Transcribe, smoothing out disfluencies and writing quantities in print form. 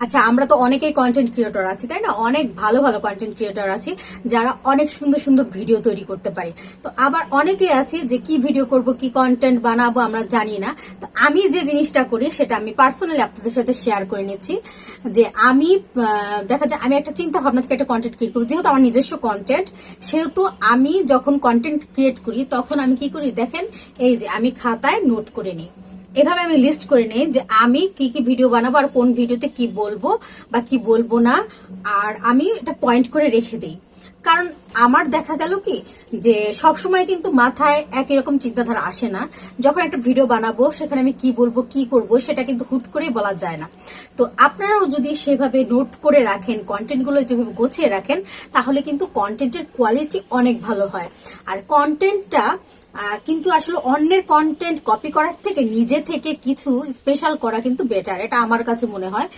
আচ্ছা, আমরা তো অনেকেই কন্টেন্ট ক্রিয়েটর আছি, তাই না? অনেক ভালো ভালো কন্টেন্ট ক্রিয়েটর আছি যারা অনেক সুন্দর সুন্দর ভিডিও তৈরি করতে পারে। তো আবার অনেকেই আছে যে কি ভিডিও করব, কি কন্টেন্ট বানাবো আমরা জানি না। তো আমি যে জিনিসটা করি সেটা আমি পার্সোনালি আপনাদের সাথে শেয়ার করে নিচ্ছি। যে আমি দেখা যায় আমি একটা চিন্তা ভাবনা থেকে একটা কন্টেন্ট ক্রিয়েট করি, যেহেতু আমার নিজস্ব কন্টেন্ট, সেহেতু আমি যখন কন্টেন্ট ক্রিয়েট করি তখন আমি কি করি দেখেন, এই যে আমি খাতায় নোট করে নিই। এভাবে আমি লিস্ট করে নেই যে আমি কি কি ভিডিও বানাবো আর কোন ভিডিওতে কি বলবো বা কি বলবো না, আর আমি এটা পয়েন্ট করে রেখে দিই। কারণ আমার দেখা গেল কি যে সব সময় কিন্তু মাথায় একই রকম চিন্তাধারা আসে না। যখন একটা ভিডিও বানাবো সেখানে আমি কি বলবো কি করব সেটা কিন্তু হুট করেই বলা যায় না। তো আপনারাও যদি সেভাবে নোট করে রাখেন, কন্টেন্টগুলো যেভাবে গোছিয়ে রাখেন, তাহলে কিন্তু কন্টেন্টের কোয়ালিটি অনেক ভালো হয়। আর কন্টেন্টটা কিন্তু আসলে অন্যের কন্টেন্ট কপি করার থেকে নিজে থেকে কিছু স্পেশাল করা কিন্তু বেটার, এটা আমার কাছে মনে হয়।